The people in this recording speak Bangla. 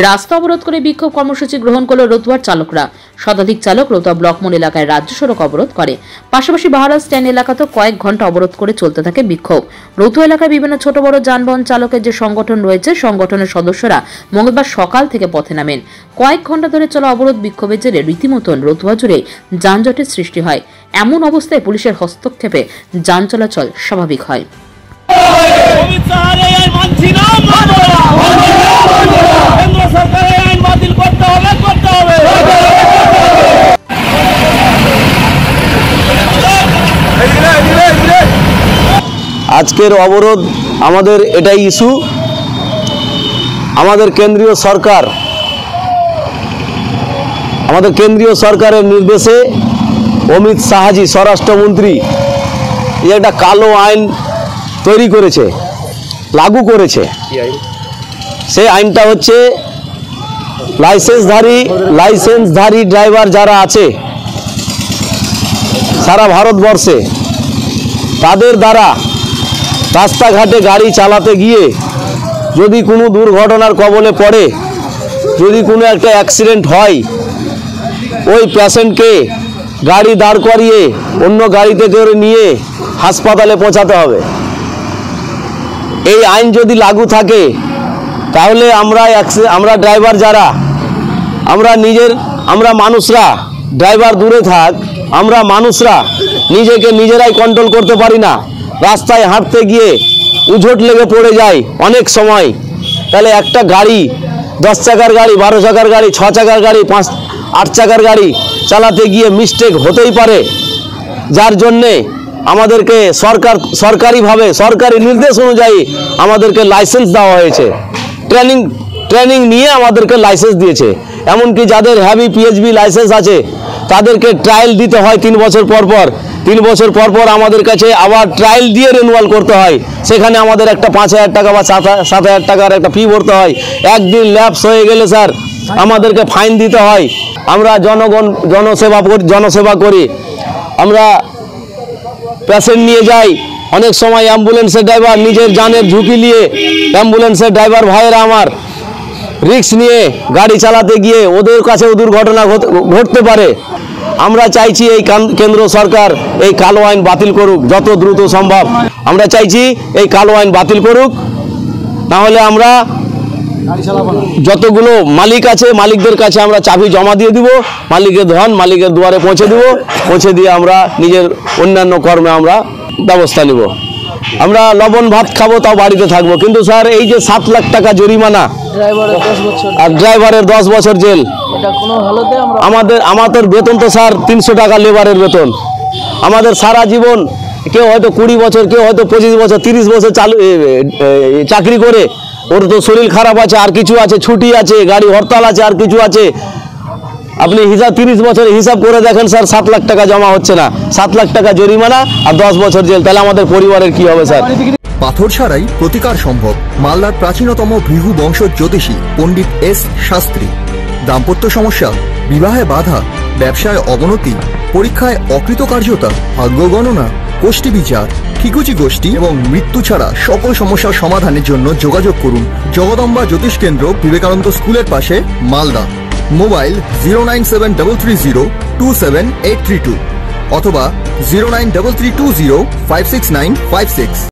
রাস্তা অবরোধ করে বিক্ষোভ কর্মসূচি গ্রহণ করল রতুয়ার চালকরা। শতাধিক চালক রতুয়া ব্লক মোড় এলাকায় রাজ্য সড়ক অবরোধ করে। পাশাপাশি বাহারা স্ট্যান্ড এলাকাতেও কয়েক ঘন্টা অবরোধ করে চলতে থাকে বিক্ষোভ। রতুয়া এলাকায় বিভিন্ন ছোট বড় যানবাহন চালকের যে সংগঠন রয়েছে, সংগঠনের সদস্যরা মঙ্গলবার সকাল থেকে পথে নামেন। কয়েক ঘন্টা ধরে চলা অবরোধ বিক্ষোভের জেরে রীতিমতন রতুয়া জুড়ে যানজটের সৃষ্টি হয়। এমন অবস্থায় পুলিশের হস্তক্ষেপে যান চলাচল স্বাভাবিক হয়। আজকের অবরোধ আমাদের এটাই ইস্যু। আমাদের কেন্দ্রীয় সরকারের নির্দেশে অমিত শাহজি স্বরাষ্ট্রমন্ত্রী একটা কালো আইন তৈরি করেছে, লাগু করেছে। সেই আইনটা হচ্ছে লাইসেন্সধারী ড্রাইভার যারা আছে সারা ভারতবর্ষে, তাদের দ্বারা রাস্তাঘাটে গাড়ি চালাতে গিয়ে যদি কোনো দুর্ঘটনার কবলে পড়ে, যদি কোনো একটা অ্যাক্সিডেন্ট হয়, ওই পেশেন্টকে গাড়ি দাঁড় করিয়ে অন্য গাড়িতে করে নিয়ে হাসপাতালে পৌঁছাতে হবে। এই আইন যদি লাগু থাকে তাহলে আমরা ড্রাইভার যারা আমরা মানুষরা, ড্রাইভার দূরে থাক, আমরা মানুষরা নিজেকে নিজেরাই কন্ট্রোল করতে পারি না। রাস্তায় হাঁটতে গিয়ে উঝট লেগে পড়ে যায় অনেক সময়। তাহলে একটা গাড়ি 10 চাকার গাড়ি, 12 চাকার গাড়ি, 6 চাকার গাড়ি, 8 চাকার গাড়ি চালাতে গিয়ে মিস্টেক হতেই পারে। যার জন্যে আমাদেরকে সরকারিভাবে সরকারি নির্দেশ অনুযায়ী আমাদেরকে লাইসেন্স দেওয়া হয়েছে। ট্রেনিং নিয়ে আমাদেরকে লাইসেন্স দিয়েছে। এমনকি যাদের হ্যাভি পিএইচবি লাইসেন্স আছে তাদেরকে ট্রায়াল দিতে হয় 3 বছর পর পর। 3 বছর পর পর আমাদের কাছে আবার ট্রায়াল দিয়ে রিনিউয়াল করতে হয়। সেখানে আমাদের একটা 5,000 টাকা বা 7,000 টাকার একটা ফি ভরতে হয়। একদিন ল্যাপস হয়ে গেলে স্যার আমাদেরকে ফাইন দিতে হয়। আমরা জনসেবা করি। আমরা পেশেন্ট নিয়ে যাই। অনেক সময় অ্যাম্বুলেন্সের ড্রাইভার নিজের জানের ঝুঁকি নিয়ে, অ্যাম্বুলেন্সের ড্রাইভার ভাইয়েরা আমার রিস্ক নিয়ে গাড়ি চালাতে গিয়ে ওদের কাছেও দুর্ঘটনা ঘটতে পারে। আমরা চাইছি এই কেন্দ্র সরকার এই কালো আইন বাতিল করুক যত দ্রুত সম্ভব। আমরা চাইছি এই কালো আইন বাতিল করুক, নাহলে আমরা যতগুলো মালিক আছে মালিকদের কাছে আমরা চাবি জমা দিয়ে দিব। মালিকের ধন মালিকের দুয়ারে পৌঁছে দিয়ে আমরা নিজের অন্যান্য কর্মে আমরা ব্যবস্থা নিব। আমরা লবণ ভাত খাবো, তাও বাড়িতে থাকবো। কিন্তু স্যার এই যে 7 লাখ টাকা জরিমানা আর ড্রাইভারের 10 বছর জেল, আমাদের বেতন তো স্যার 300 টাকা লেবারের বেতন। আমাদের সারা জীবন কেউ হয়তো 20 বছর, কেউ হয়তো 25 বছর, 30 বছর চাকরি করে, ওর তো শরীর খারাপ আছে, আর কিছু আছে, ছুটি আছে, গাড়ি হরতাল আছে, আর কিছু আছে। আপনি 30 বছরে হিসাব করে দেখেন স্যার, 7 লাখ টাকা জমা হচ্ছে না। 7 লাখ টাকা জরিমানা আর 10 বছর জেল, তাহলে আমাদের পরিবারের কি হবে স্যার? পাথর ছাড়াই প্রতিকার সম্ভব। মালদার প্রাচীনতম ভৃগু বংশ জ্যোতিষী পণ্ডিত এস শাস্ত্রী। দাম্পত্য সমস্যা, বিবাহে বাধা, ব্যবসায় অবনতি, পরীক্ষায় অকৃতকার্যতা, ভাগ্য গণনা, গোষ্ঠী বিচার, ঠিকুচি গোষ্ঠী এবং মৃত্যু ছাড়া সকল সমস্যার সমাধানের জন্য যোগাযোগ করুন জগদম্বা জ্যোতিষ কেন্দ্র, বিবেকানন্দ স্কুলের পাশে, মালদা। মোবাইল 09733027832 অথবা 09332056956।